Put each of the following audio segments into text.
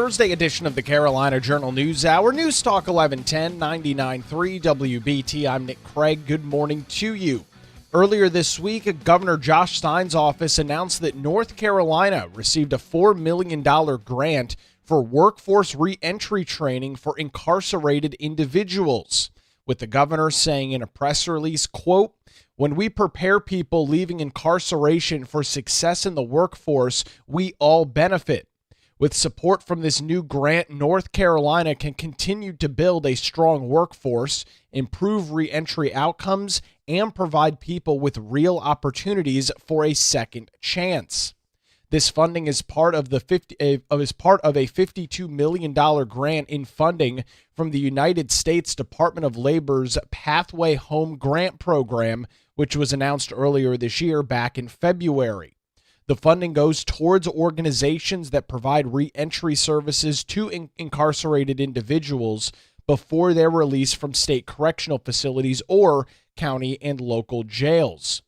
Thursday edition of the Carolina Journal News Hour. News Talk 1110, 99.3 WBT. I'm Nick Craig. Good morning to you. Earlier this week, Governor Josh Stein's office announced that North Carolina received a $4 million grant for workforce re-entry training for incarcerated individuals, with the governor saying in a press release, quote, "When we prepare people leaving incarceration for success in the workforce, we all benefit. With support from this new grant, North Carolina can continue to build a strong workforce, improve re-entry outcomes, and provide people with real opportunities for a second chance." This funding is part of a $52 million grant in funding from the United States Department of Labor's Pathway Home Grant Program, which was announced earlier this year back in February. The funding goes towards organizations that provide re-entry services to incarcerated individuals before their release from state correctional facilities or county and local jails.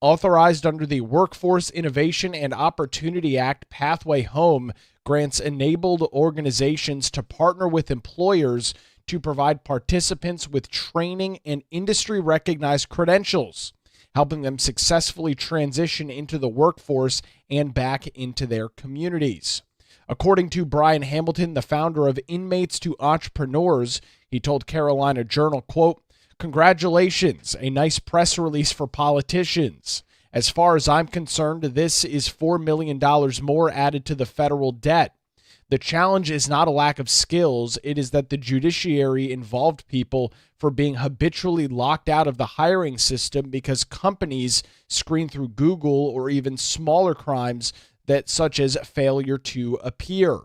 Authorized under the Workforce Innovation and Opportunity Act, Pathway Home grants enabled organizations to partner with employers to provide participants with training and industry-recognized credentials, helping them successfully transition into the workforce and back into their communities. According to Brian Hamilton, the founder of Inmates to Entrepreneurs, he told Carolina Journal, quote, "Congratulations, a nice press release for politicians. As far as I'm concerned, this is $4 million more added to the federal debt. The challenge is not a lack of skills, it is that the judiciary involved people for being habitually locked out of the hiring system because companies screen through Google or even smaller crimes such as failure to appear."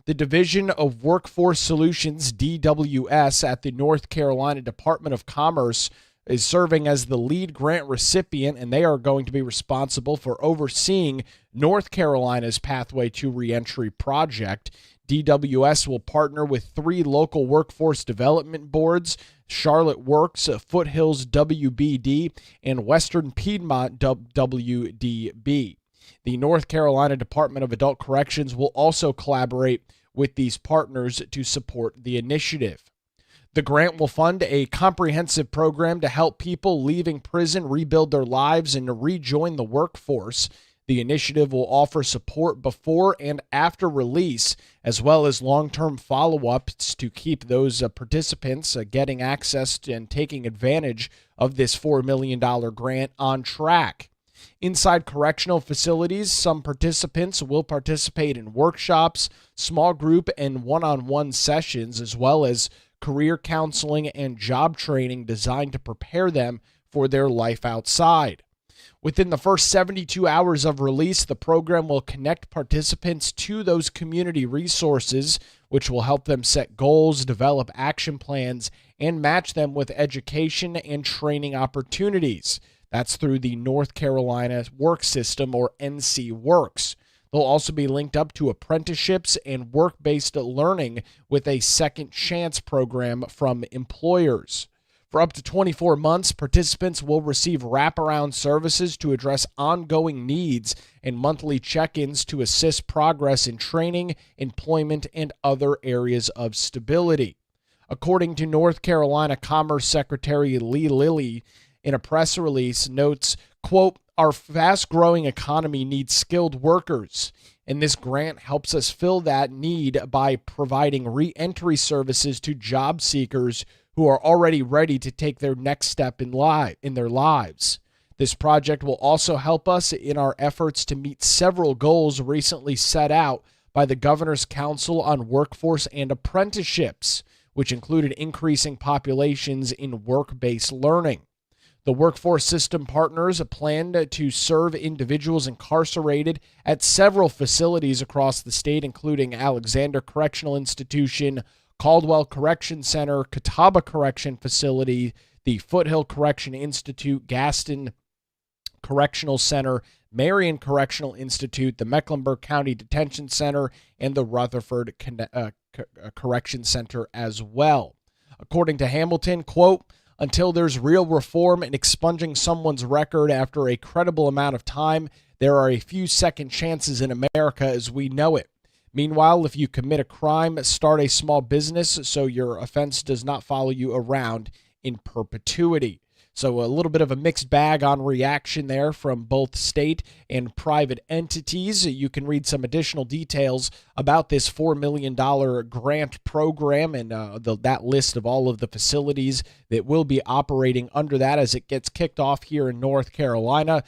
The Division of Workforce Solutions, DWS, at the North Carolina Department of Commerce is serving as the lead grant recipient, and they are going to be responsible for overseeing North Carolina's Pathway to Reentry project. DWS will partner with 3 local workforce development boards, Charlotte Works, Foothills WBD, and Western Piedmont WDB. The North Carolina Department of Adult Corrections will also collaborate with these partners to support the initiative. The grant will fund a comprehensive program to help people leaving prison rebuild their lives and rejoin the workforce. The initiative will offer support before and after release, as well as long-term follow-ups to keep those participants getting access to and taking advantage of this $4 million grant on track. Inside correctional facilities, some participants will participate in workshops, small group and one-on-one sessions, as well as career counseling and job training designed to prepare them for their life outside. Within the first 72 hours of release, the program will connect participants to those community resources, which will help them set goals, develop action plans, and match them with education and training opportunities. That's through the North Carolina Work System, or NC Works. They'll also be linked up to apprenticeships and work-based learning with a second chance program from employers. For up to 24 months, participants will receive wraparound services to address ongoing needs and monthly check-ins to assist progress in training, employment, and other areas of stability. According to North Carolina Commerce Secretary Lee Lilly, in a press release, notes, quote, "Our fast-growing economy needs skilled workers, and this grant helps us fill that need by providing re-entry services to job seekers who are already ready to take their next step in their lives. This project will also help us in our efforts to meet several goals recently set out by the Governor's Council on Workforce and Apprenticeships, which included increasing populations in work-based learning. The workforce system partners plan to serve individuals incarcerated at several facilities across the state, including Alexander Correctional Institution, Caldwell Correction Center, Catawba Correction Facility, the Foothill Correction Institute, Gaston Correctional Center, Marion Correctional Institute, the Mecklenburg County Detention Center, and the Rutherford Correction Center as well. According to Hamilton, quote, "Until there's real reform in expunging someone's record after a credible amount of time, there are a few second chances in America as we know it. Meanwhile, if you commit a crime, start a small business so your offense does not follow you around in perpetuity. So a little bit of a mixed bag on reaction there from both state and private entities. You can read some additional details about this $4 million grant program and that list of all of the facilities that will be operating under that as it gets kicked off here in North Carolina.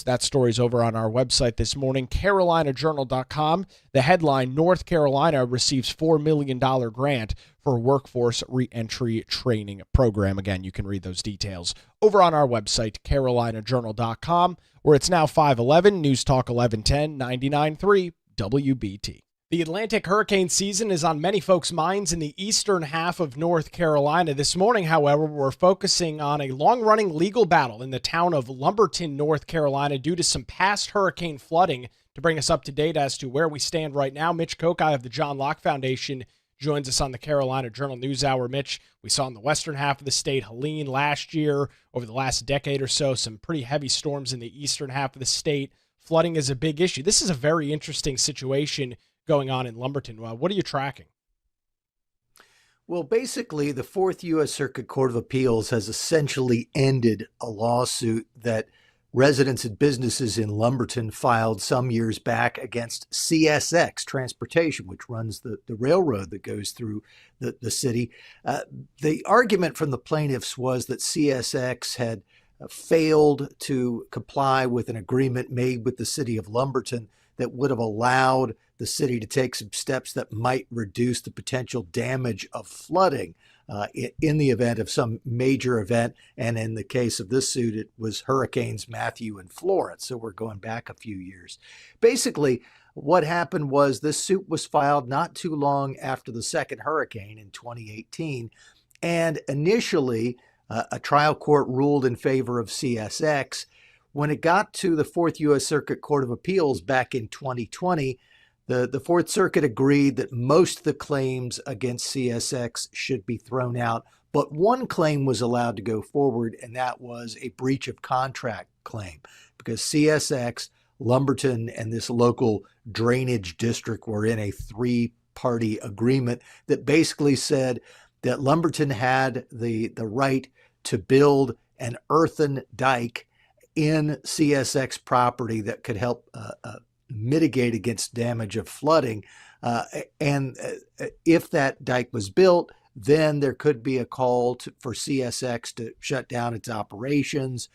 That story's over on our website this morning, carolinajournal.com. The headline, North Carolina receives $4 million grant for workforce reentry training program. Again, you can read those details over on our website, carolinajournal.com, where it's now 5:11, News Talk 1110, 99.3 WBT. The Atlantic hurricane season is on many folks' minds in the eastern half of North Carolina. This morning, however, we're focusing on a long-running legal battle in the town of Lumberton, North Carolina, due to some past hurricane flooding. To bring us up to date as to where we stand right now, Mitch Kokai of the John Locke Foundation joins us on the Carolina Journal News Hour. Mitch, we saw in the western half of the state, Helene last year, over the last decade or so, some pretty heavy storms in the eastern half of the state. Flooding is a big issue. This is a very interesting situation going on in Lumberton. What are you tracking? Well, basically, the Fourth U.S. Circuit Court of Appeals has essentially ended a lawsuit that residents and businesses in Lumberton filed some years back against CSX Transportation, which runs the railroad that goes through the city. The argument from the plaintiffs was that CSX had failed to comply with an agreement made with the city of Lumberton that would have allowed the city to take some steps that might reduce the potential damage of flooding in the event of some major event. And in the case of this suit, it was Hurricanes Matthew and Florence. So we're going back a few years. Basically, what happened was this suit was filed not too long after the second hurricane in 2018. And initially, a trial court ruled in favor of CSX. When it got to the Fourth U.S. Circuit Court of Appeals back in 2020, the Fourth Circuit agreed that most of the claims against CSX should be thrown out, but one claim was allowed to go forward, and that was a breach of contract claim, because CSX, Lumberton, and this local drainage district were in a three-party agreement that basically said that Lumberton had the right to build an earthen dike in CSX property that could help mitigate against damage of flooding. And if that dike was built, then there could be a call for CSX to shut down its operations,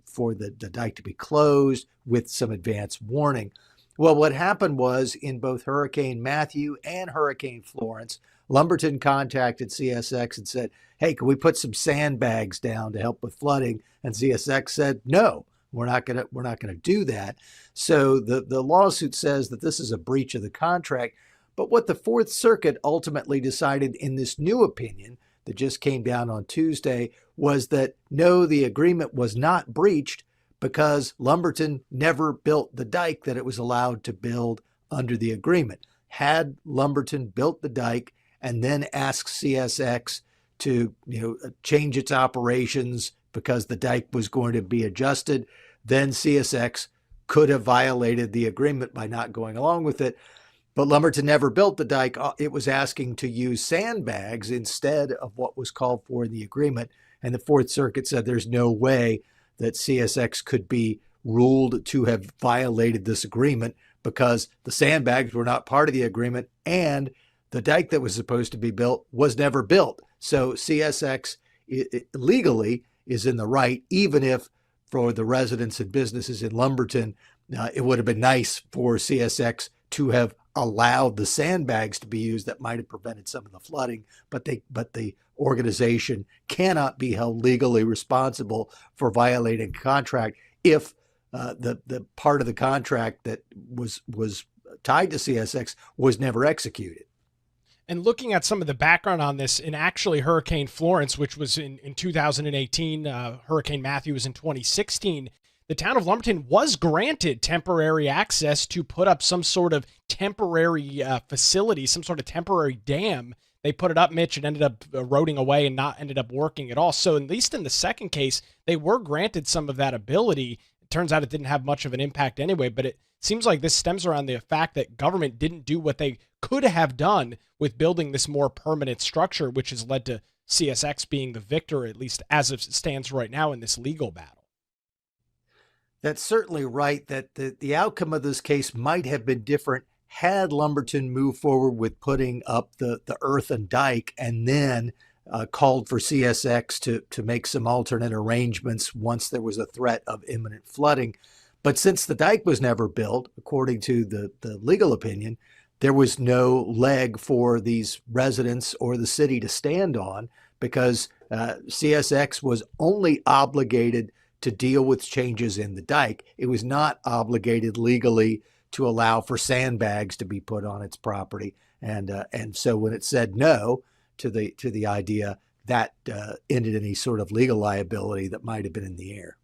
for the dike to be closed with some advance warning. Well, what happened was in both Hurricane Matthew and Hurricane Florence, Lumberton contacted CSX and said, hey, can we put some sandbags down to help with flooding? And CSX said, no, we're not gonna do that. So the lawsuit says that this is a breach of the contract. But what the Fourth Circuit ultimately decided in this new opinion that just came down on Tuesday was that no, the agreement was not breached because Lumberton never built the dike that it was allowed to build under the agreement. Had Lumberton built the dike and then asked CSX to change its operations because the dike was going to be adjusted, then CSX could have violated the agreement by not going along with it. But Lumberton never built the dike. It was asking to use sandbags instead of what was called for in the agreement. And the Fourth Circuit said there's no way that CSX could be ruled to have violated this agreement because the sandbags were not part of the agreement and the dike that was supposed to be built was never built. So CSX legally is in the right, even if for the residents and businesses in Lumberton, it would have been nice for CSX to have allowed the sandbags to be used that might have prevented some of the flooding, but the organization cannot be held legally responsible for violating a contract if the part of the contract that was tied to CSX was never executed. And looking at some of the background on this, and actually Hurricane Florence, which was in 2018, Hurricane Matthew was in 2016, the town of Lumberton was granted temporary access to put up some sort of temporary facility, some sort of temporary dam. They put it up, Mitch, and ended up eroding away and not ended up working at all. So at least in the second case, they were granted some of that ability. It turns out it didn't have much of an impact anyway, but Seems like this stems around the fact that government didn't do what they could have done with building this more permanent structure, which has led to CSX being the victor, at least as it stands right now in this legal battle. That's certainly right, that the outcome of this case might have been different had Lumberton moved forward with putting up the earthen dike and then called for CSX to make some alternate arrangements once there was a threat of imminent flooding. But since the dike was never built, according to the legal opinion, there was no leg for these residents or the city to stand on because CSX was only obligated to deal with changes in the dike. It was not obligated legally to allow for sandbags to be put on its property. And so when it said no to the idea, that ended any sort of legal liability that might have been in the air.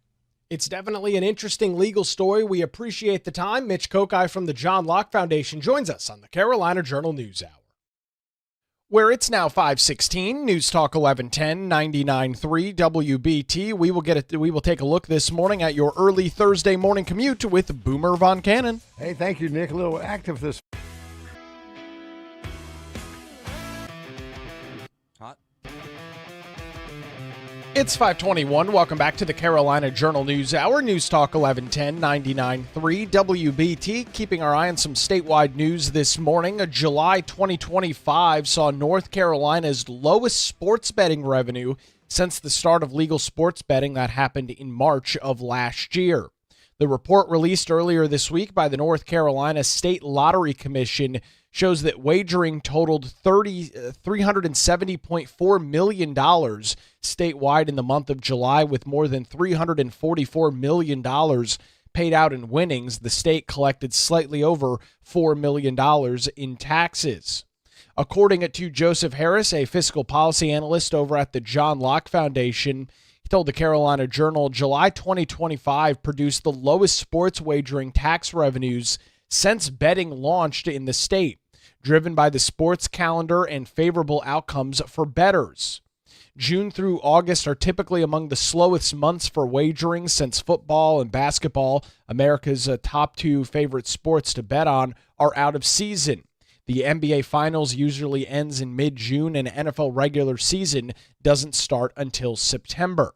It's definitely an interesting legal story. We appreciate the time. Mitch Kokai from the John Locke Foundation joins us on the Carolina Journal News Hour, where it's now 5:16. News Talk 1110 99.3 WBT. We will take a look this morning at your early Thursday morning commute with Boomer Von Cannon. Hey, thank you, Nick. A little active this. Hot. It's 5:21. Welcome back to the Carolina Journal News Hour. News Talk 1110 99.3 WBT. Keeping our eye on some statewide news this morning. July 2025 saw North Carolina's lowest sports betting revenue since the start of legal sports betting that happened in March of last year. The report released earlier this week by the North Carolina State Lottery Commission shows that wagering totaled $370.4 million statewide in the month of July, with more than $344 million paid out in winnings. The state collected slightly over $4 million in taxes. According to Joseph Harris, a fiscal policy analyst over at the John Locke Foundation, he told the Carolina Journal July 2025 produced the lowest sports wagering tax revenues since betting launched in the state, driven by the sports calendar and favorable outcomes for bettors. June through August are typically among the slowest months for wagering since football and basketball, America's top two favorite sports to bet on, are out of season. The NBA Finals usually ends in mid-June, and NFL regular season doesn't start until September.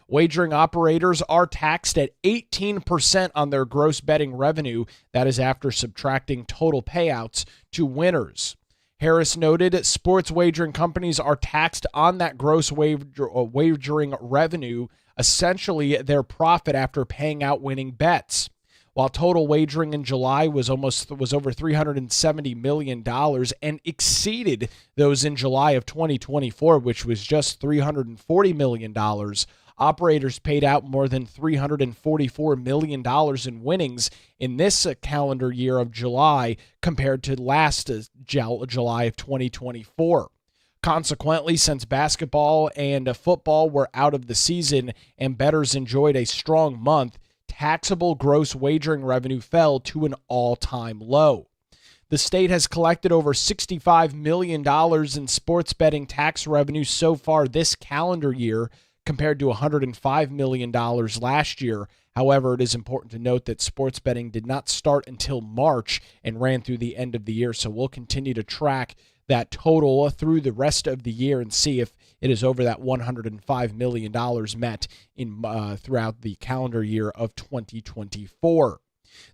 Wagering operators are taxed at 18% on their gross betting revenue. That is after subtracting total payouts to winners. Harris noted sports wagering companies are taxed on that gross wagering revenue, essentially their profit after paying out winning bets. While total wagering in July was over $370 million and exceeded those in July of 2024, which was just $340 million, operators paid out more than $344 million in winnings in this calendar year of July compared to last July of 2024. Consequently, since basketball and football were out of the season and bettors enjoyed a strong month, taxable gross wagering revenue fell to an all-time low. The state has collected over $65 million in sports betting tax revenue so far this calendar year, compared to $105 million last year. However, it is important to note that sports betting did not start until March and ran through the end of the year, so we'll continue to track that total through the rest of the year and see if it is over that $105 million met in throughout the calendar year of 2024.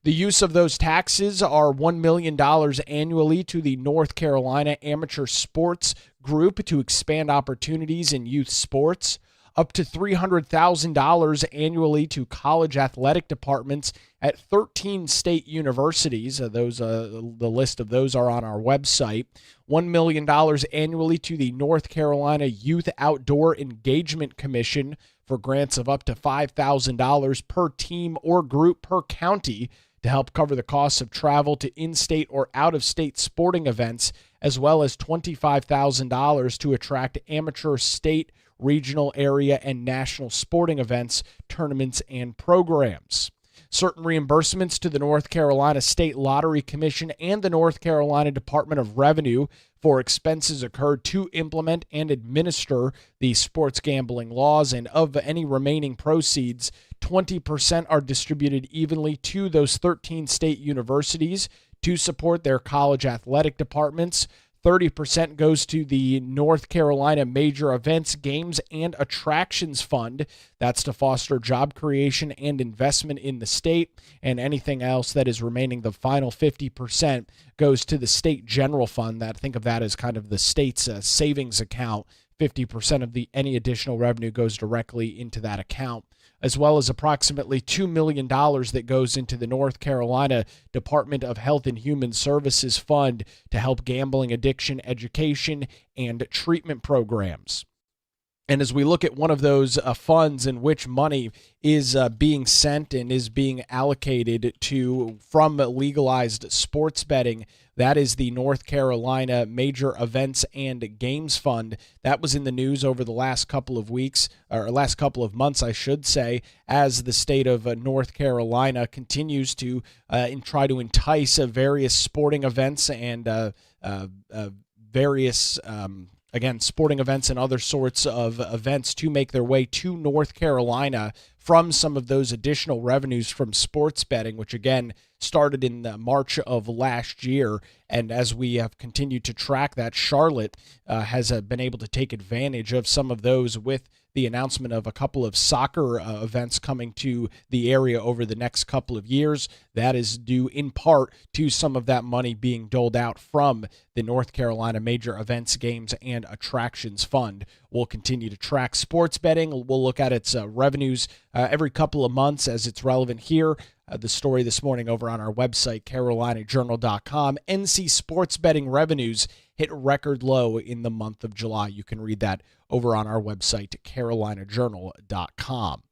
The use of those taxes are $1 million annually to the North Carolina Amateur Sports Group to expand opportunities in youth sports, up to $300,000 annually to college athletic departments at 13 state universities. The list of those are on our website. $1 million annually to the North Carolina Youth Outdoor Engagement Commission for grants of up to $5,000 per team or group per county to help cover the costs of travel to in-state or out-of-state sporting events, as well as $25,000 to attract amateur, state, regional, area, and national sporting events, tournaments, and programs. Certain reimbursements to the North Carolina State Lottery Commission and the North Carolina Department of Revenue for expenses occurred to implement and administer the sports gambling laws, and of any remaining proceeds, 20% are distributed evenly to those 13 state universities to support their college athletic departments. 30% goes to the North Carolina Major Events, Games, and Attractions Fund. That's to foster job creation and investment in the state. And anything else that is remaining, the final 50%, goes to the State General Fund. Think of that as kind of the state's savings account. 50% of any additional revenue goes directly into that account, as well as approximately $2 million that goes into the North Carolina Department of Health and Human Services Fund to help gambling addiction education and treatment programs. And as we look at one of those funds in which money is being sent and is being allocated to from legalized sports betting, that is the North Carolina Major Events and Games Fund. That was in the news over the last couple of weeks, or last couple of months, I should say, as the state of North Carolina continues to try to entice various sporting events and various sporting events and other sorts of events to make their way to North Carolina from some of those additional revenues from sports betting, which again started in March of last year. And as we have continued to track that, Charlotte has been able to take advantage of some of those with the announcement of a couple of soccer events coming to the area over the next couple of years. That is due in part to some of that money being doled out from the North Carolina Major Events, Games, and Attractions Fund. We'll continue to track sports betting. We'll look at its revenues every couple of months as it's relevant here. The story this morning over on our website, carolinajournal.com. NC sports betting revenues hit record low in the month of July. You can read that over on our website, carolinajournal.com.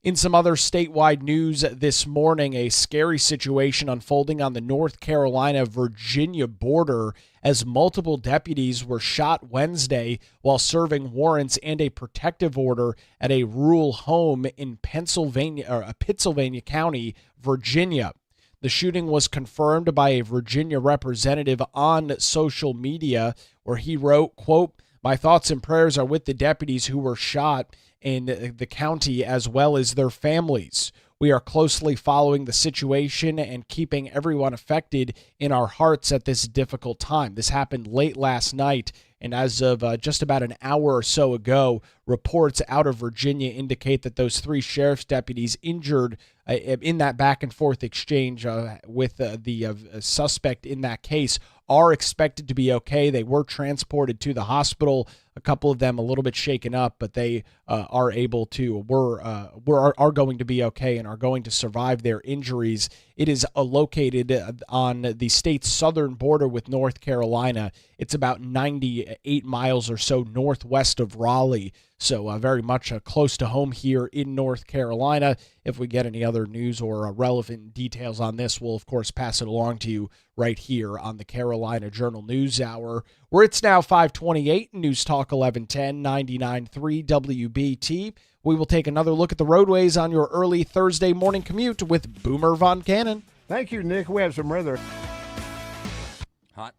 In some other statewide news this morning, a scary situation unfolding on the North Carolina-Virginia border as multiple deputies were shot Wednesday while serving warrants and a protective order at a rural home in Pittsylvania County, Virginia. The shooting was confirmed by a Virginia representative on social media, where he wrote, quote, "My thoughts and prayers are with the deputies who were shot in the county as well as their families. We are closely following the situation and keeping everyone affected in our hearts at this difficult time." This happened late last night, and as of just about an hour or so ago, reports out of Virginia indicate that those three sheriff's deputies injured in that back-and-forth exchange with the suspect in that case are expected to be okay. They were transported to the hospital, a couple of them a little bit shaken up, but they are going to be okay and are going to survive their injuries. It is located on the state's southern border with North Carolina. It's about 98 miles or so northwest of Raleigh, so very much close to home here in North Carolina. If we get any other news or relevant details on this, we'll, of course, pass it along to you right here on the Carolina Journal News Hour, where it's now 5:28, News Talk 1110, 99.3 WBT. We will take another look at the roadways on your early Thursday morning commute with Boomer Von Cannon. Thank you, Nick. We have some rather hot.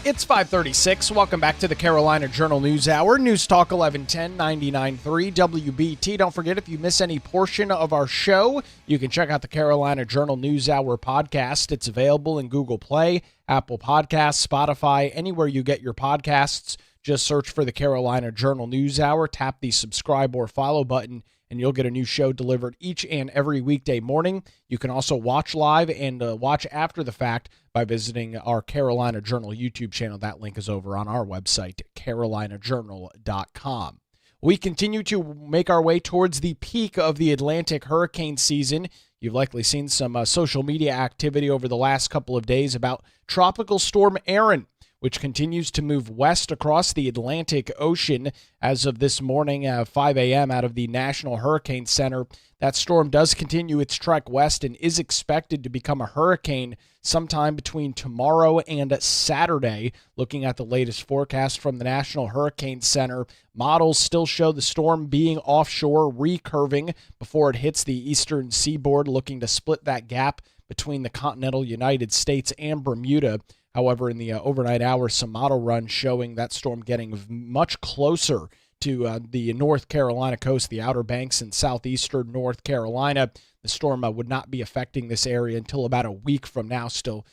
It's 5:36. Welcome back to the Carolina Journal News Hour. News Talk 1110, 99.3 WBT. Don't forget, if you miss any portion of our show, you can check out the Carolina Journal News Hour podcast. It's available in Google Play, Apple Podcasts, Spotify, anywhere you get your podcasts. Just search for the Carolina Journal News Hour, tap the subscribe or follow button, and you'll get a new show delivered each and every weekday morning. You can also watch live and watch after the fact by visiting our Carolina Journal YouTube channel. That link is over on our website, carolinajournal.com. We continue to make our way towards the peak of the Atlantic hurricane season. You've likely seen some social media activity over the last couple of days about Tropical Storm Erin, which continues to move west across the Atlantic Ocean. As of this morning, 5 a.m. out of the National Hurricane Center, that storm does continue its trek west and is expected to become a hurricane sometime between tomorrow and Saturday. Looking at the latest forecast from the National Hurricane Center, models still show the storm being offshore, recurving before it hits the eastern seaboard, looking to split that gap between the continental United States and Bermuda. However, in the overnight hours, some model runs showing that storm getting much closer to the North Carolina coast, the Outer Banks in southeastern North Carolina. The storm would not be affecting this area until about a week from now, still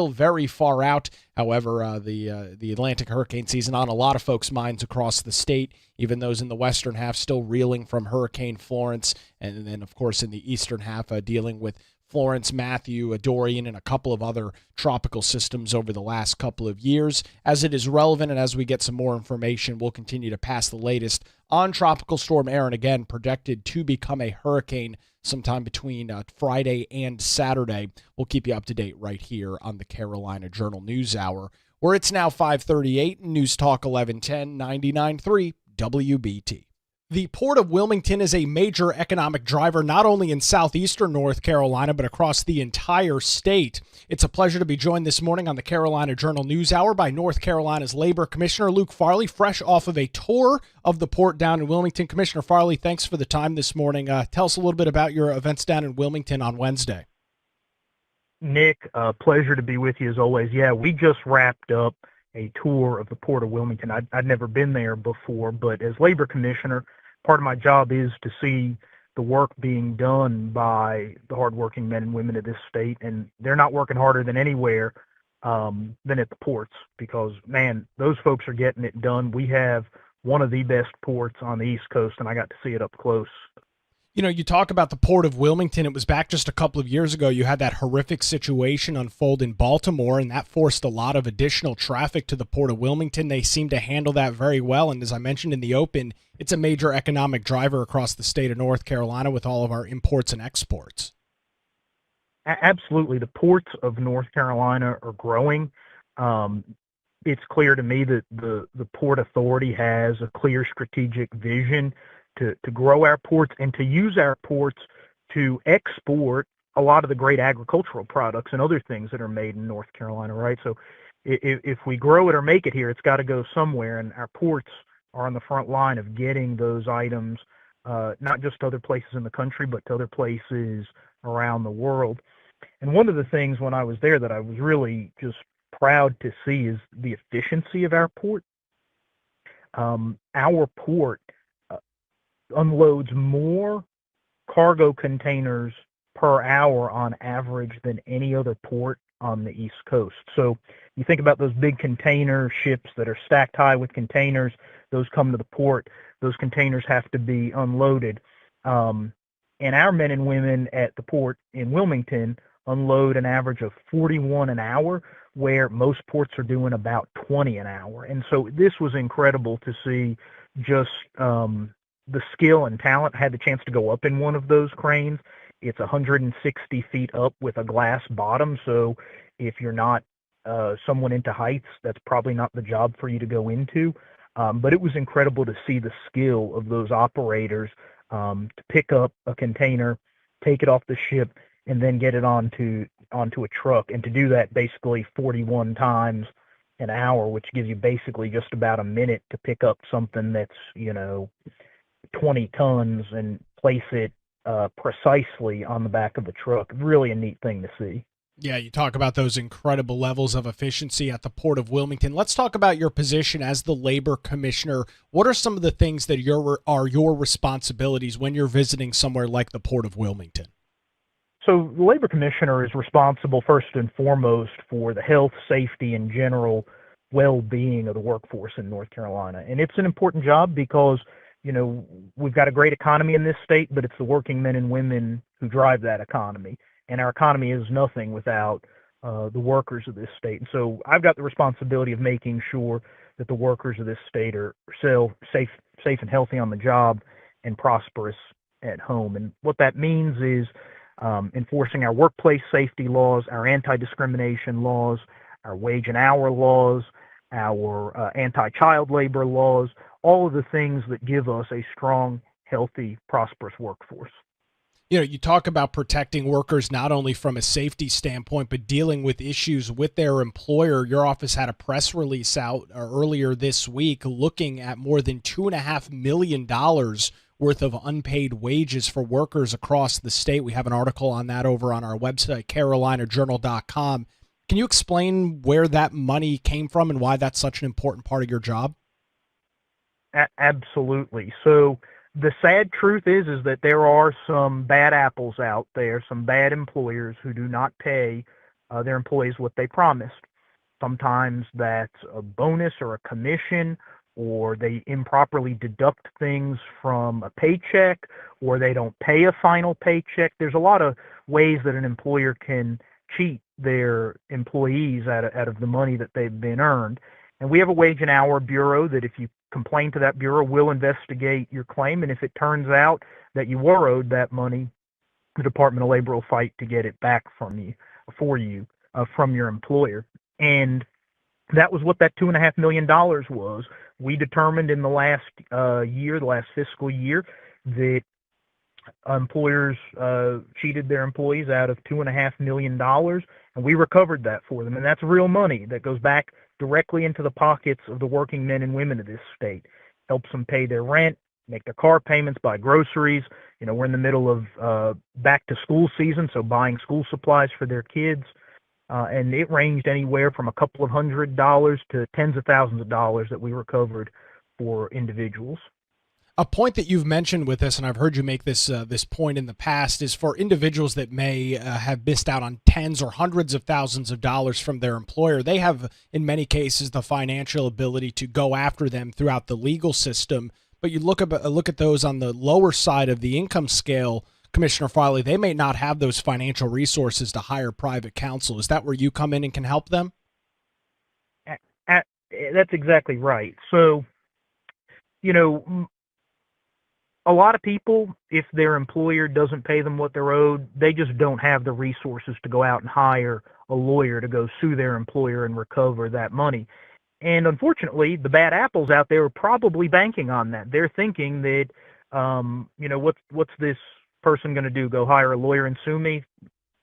very far out. However, the Atlantic hurricane season on a lot of folks' minds across the state, even those in the western half still reeling from Hurricane Florence, and then, of course, in the eastern half dealing with Florence, Matthew, Dorian, and a couple of other tropical systems over the last couple of years. As it is relevant and as we get some more information, we'll continue to pass the latest on Tropical Storm Erin, again projected to become a hurricane sometime between Friday and Saturday. We'll keep you up to date right here on the Carolina Journal News Hour, where it's now 5:38, News Talk 1110, 99.3 WBT. The Port of Wilmington is a major economic driver not only in southeastern North Carolina, but across the entire state. It's a pleasure to be joined this morning on the Carolina Journal News Hour by North Carolina's Labor Commissioner Luke Farley, fresh off of a tour of the port down in Wilmington. Commissioner Farley, thanks for the time this morning. Tell us a little bit about your events down in Wilmington on Wednesday. Nick, pleasure to be with you as always. Yeah, we just wrapped up a tour of the Port of Wilmington. I'd never been there before, but as Labor Commissioner, part of my job is to see the work being done by the hardworking men and women of this state, and they're not working harder than anywhere than at the ports because, man, those folks are getting it done. We have one of the best ports on the East Coast, and I got to see it up close. You know, you talk about the Port of Wilmington. It was back just a couple of years ago. You had that horrific situation unfold in Baltimore, and that forced a lot of additional traffic to the Port of Wilmington. They seem to handle that very well, and as I mentioned in the open, it's a major economic driver across the state of North Carolina with all of our imports and exports. Absolutely. The ports of North Carolina are growing. It's clear to me that the Port Authority has a clear strategic vision to grow our ports and to use our ports to export a lot of the great agricultural products and other things that are made in North Carolina, right? So if we grow it or make it here, it's got to go somewhere, and our ports are on the front line of getting those items, not just to other places in the country, but to other places around the world. And one of the things when I was there that I was really just proud to see is the efficiency of our port. Our port unloads more cargo containers per hour on average than any other port on the East Coast. So you think about those big container ships that are stacked high with containers, those come to the port, those containers have to be unloaded. And our men and women at the port in Wilmington unload an average of 41 an hour, where most ports are doing about 20 an hour. And so this was incredible to see just the skill and talent. I had the chance to go up in one of those cranes. It's 160 feet up with a glass bottom. So if you're not someone into heights, that's probably not the job for you to go into. But it was incredible to see the skill of those operators to pick up a container, take it off the ship, and then get it onto a truck. And to do that basically 41 times an hour, which gives you basically just about a minute to pick up something that's, 20 tons and place it precisely on the back of the truck. Really a neat thing to see. Yeah, you talk about those incredible levels of efficiency at the Port of Wilmington. Let's talk about your position as the Labor Commissioner. What are some of the things that are your responsibilities when you're visiting somewhere like the Port of Wilmington? So the Labor Commissioner is responsible first and foremost for the health, safety, and general well-being of the workforce in North Carolina. And it's an important job because we've got a great economy in this state, but it's the working men and women who drive that economy. And our economy is nothing without the workers of this state. And so I've got the responsibility of making sure that the workers of this state are safe and healthy on the job and prosperous at home. And what that means is enforcing our workplace safety laws, our anti-discrimination laws, our wage and hour laws, our anti-child labor laws, all of the things that give us a strong, healthy, prosperous workforce. You talk about protecting workers not only from a safety standpoint, but dealing with issues with their employer. Your office had a press release out earlier this week looking at more than $2.5 million worth of unpaid wages for workers across the state. We have an article on that over on our website, carolinajournal.com. Can you explain where that money came from and why that's such an important part of your job? Absolutely. So the sad truth is that there are some bad apples out there, some bad employers who do not pay their employees what they promised. Sometimes that's a bonus or a commission, or they improperly deduct things from a paycheck, or they don't pay a final paycheck. There's a lot of ways that an employer can cheat their employees out of the money that they've been earned. And we have a wage and hour bureau that if you complain to that bureau, we'll investigate your claim. And if it turns out that you were owed that money, the Department of Labor will fight to get it back from you, from your employer. And that was what that $2.5 million was. We determined in the last year, the last fiscal year, that employers cheated their employees out of $2.5 million, and we recovered that for them. And that's real money that goes back directly into the pockets of the working men and women of this state. Helps them pay their rent, make their car payments, buy groceries. We're in the middle of back to school season, so buying school supplies for their kids. And it ranged anywhere from a couple of $100s to tens of thousands of dollars that we recovered for individuals. A point that you've mentioned with this, and I've heard you make this point in the past, is for individuals that may have missed out on tens or hundreds of thousands of dollars from their employer. They have, in many cases, the financial ability to go after them throughout the legal system. But you look at those on the lower side of the income scale, Commissioner Farley, they may not have those financial resources to hire private counsel. Is that where you come in and can help them? That's exactly right. So, a lot of people, if their employer doesn't pay them what they're owed, they just don't have the resources to go out and hire a lawyer to go sue their employer and recover that money. And unfortunately, the bad apples out there are probably banking on that. They're thinking that, what's this person going to do? Go hire a lawyer and sue me?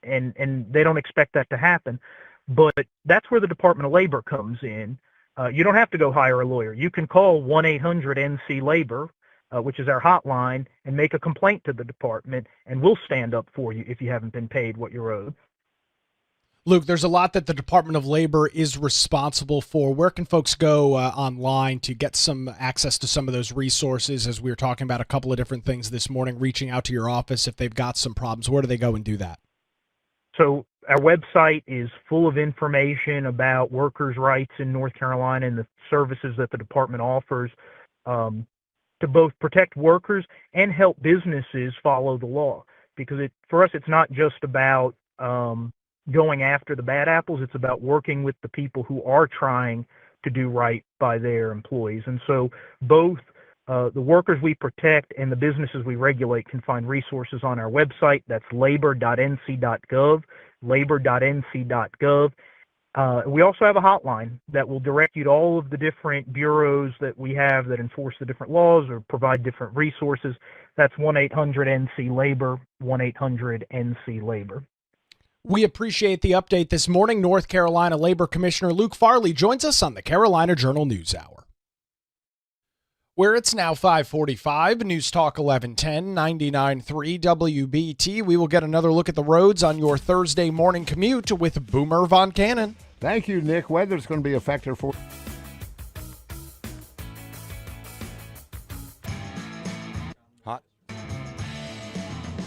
And they don't expect that to happen. But that's where the Department of Labor comes in. You don't have to go hire a lawyer. You can call 1-800-NC-LABOR, which is our hotline, and make a complaint to the department, and we'll stand up for you if you haven't been paid what you're owed. Luke, there's a lot that the Department of Labor is responsible for. Where can folks go online to get some access to some of those resources? As we were talking about a couple of different things this morning, reaching out to your office if they've got some problems, where do they go and do that? So our website is full of information about workers' rights in North Carolina and the services that the department offers to both protect workers and help businesses follow the law. Because for us, it's not just about going after the bad apples. It's about working with the people who are trying to do right by their employees. And so both the workers we protect and the businesses we regulate can find resources on our website. That's labor.nc.gov, labor.nc.gov. We also have a hotline that will direct you to all of the different bureaus that we have that enforce the different laws or provide different resources. That's 1-800-NC-LABOR, 1-800-NC-LABOR. We appreciate the update this morning. North Carolina Labor Commissioner Luke Farley joins us on the Carolina Journal News Hour. Where it's now 5:45, News Talk 1110, 99.3 WBT. We will get another look at the roads on your Thursday morning commute with Boomer Von Cannon. Thank you, Nick. Weather's going to be a factor for... Hot.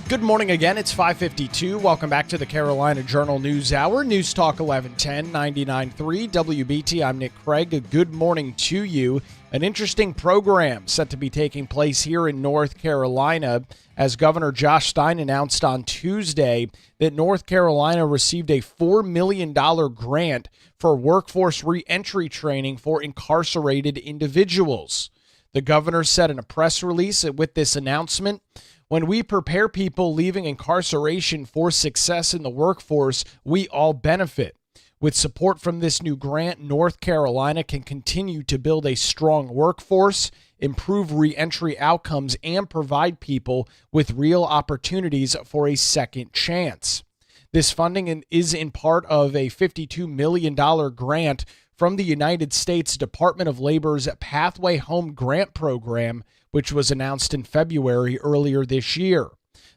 Good morning again. It's 5:52. Welcome back to the Carolina Journal News Hour. News Talk 1110, 99.3 WBT. I'm Nick Craig. A good morning to you. An interesting program set to be taking place here in North Carolina as Governor Josh Stein announced on Tuesday that North Carolina received a $4 million grant for workforce reentry training for incarcerated individuals. The governor said in a press release with this announcement, "When we prepare people leaving incarceration for success in the workforce, we all benefit. With support from this new grant, North Carolina can continue to build a strong workforce, improve reentry outcomes, and provide people with real opportunities for a second chance." This funding is in part of a $52 million grant from the United States Department of Labor's Pathway Home Grant Program, which was announced in February earlier this year.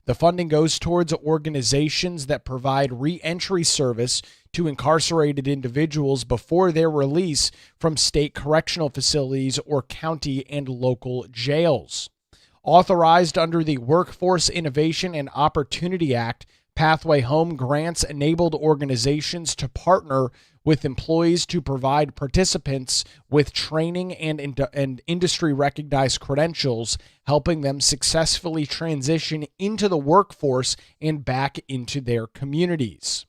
The funding goes towards organizations that provide reentry service to incarcerated individuals before their release from state correctional facilities or county and local jails. Authorized under the Workforce Innovation and Opportunity Act, Pathway Home grants enabled organizations to partner with employees to provide participants with training and industry-recognized credentials, helping them successfully transition into the workforce and back into their communities.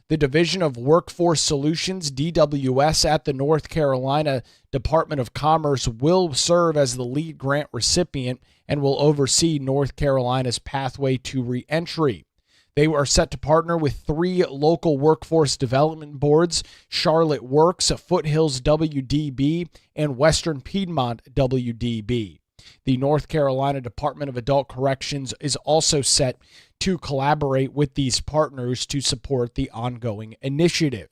The Division of Workforce Solutions, DWS, at the North Carolina Department of Commerce will serve as the lead grant recipient and will oversee North Carolina's pathway to reentry. They are set to partner with 3 local workforce development boards: Charlotte Works, Foothills WDB, and Western Piedmont WDB. The North Carolina Department of Adult Corrections is also set to collaborate with these partners to support the ongoing initiative.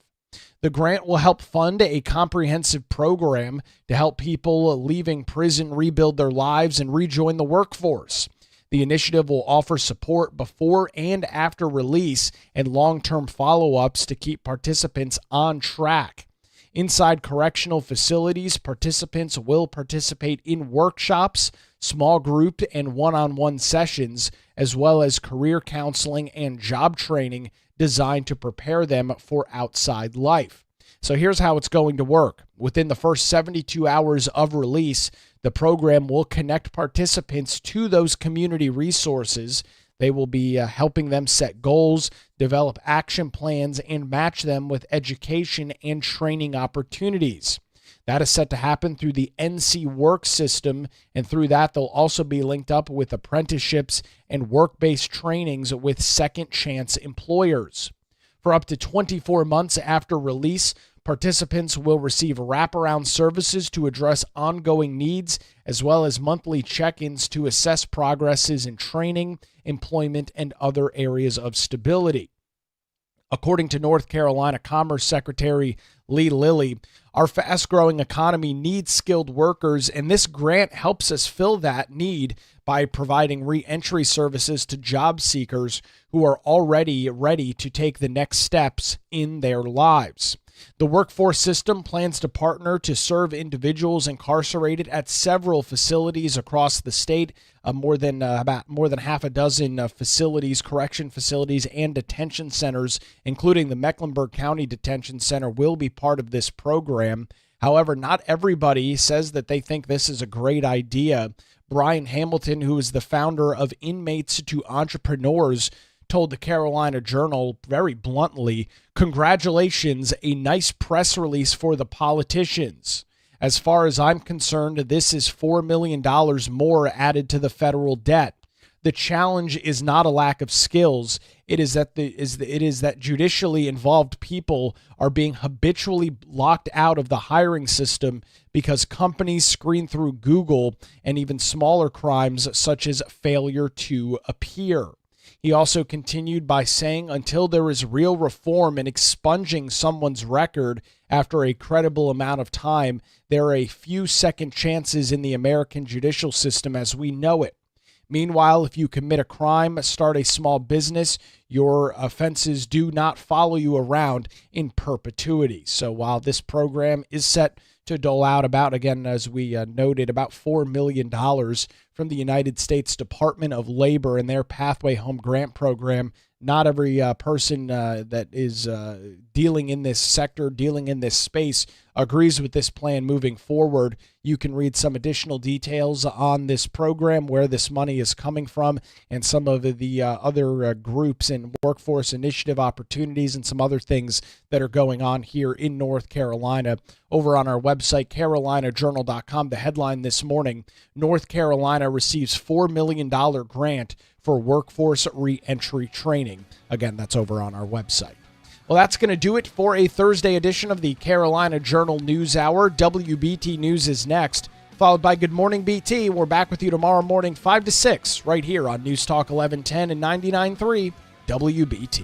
The grant will help fund a comprehensive program to help people leaving prison rebuild their lives and rejoin the workforce. The initiative will offer support before and after release and long-term follow-ups to keep participants on track. Inside correctional facilities, participants will participate in workshops, small group and one-on-one sessions, as well as career counseling and job training designed to prepare them for outside life. So here's how it's going to work. Within the first 72 hours of release, the program will connect participants to those community resources. They will be helping them set goals, develop action plans, and match them with education and training opportunities. That is set to happen through the NC Work system, and through that, they'll also be linked up with apprenticeships and work-based trainings with second chance employers. For up to 24 months after release, participants will receive wraparound services to address ongoing needs, as well as monthly check-ins to assess progresses in training, employment, and other areas of stability. According to North Carolina Commerce Secretary Lee Lilly, our fast-growing economy needs skilled workers, and this grant helps us fill that need by providing re-entry services to job seekers who are already ready to take the next steps in their lives. The workforce system plans to partner to serve individuals incarcerated at several facilities across the state, more than half a dozen facilities, correction facilities, and detention centers, including the Mecklenburg County Detention Center, will be part of this program. However, not everybody says that they think this is a great idea. Brian Hamilton, who is the founder of Inmates to Entrepreneurs, told the Carolina Journal very bluntly, "Congratulations, a nice press release for the politicians. As far as I'm concerned, this is $4 million more added to the federal debt. The challenge is not a lack of skills. It is that judicially involved people are being habitually locked out of the hiring system because companies screen through Google, and even smaller crimes such as failure to appear." He also continued by saying, until there is real reform in expunging someone's record after a credible amount of time, there are a few second chances in the American judicial system as we know it. Meanwhile, if you commit a crime, start a small business, your offenses do not follow you around in perpetuity. So while this program is set to dole out about, again, as we noted, about $4 million from the United States Department of Labor and their Pathway Home Grant Program, not every person that is dealing in this sector, dealing in this space, agrees with this plan moving forward. You can read some additional details on this program, where this money is coming from, and some of the other groups and workforce initiative opportunities and some other things that are going on here in North Carolina over on our website, carolinajournal.com. The headline this morning: North Carolina receives $4 million grant for workforce re-entry training. Again, that's over on our website. Well, that's going to do it for a Thursday edition of the Carolina Journal News Hour. WBT News is next, followed by Good Morning BT. We're back with you tomorrow morning, 5 to 6, right here on News Talk 1110 and 99.3 WBT.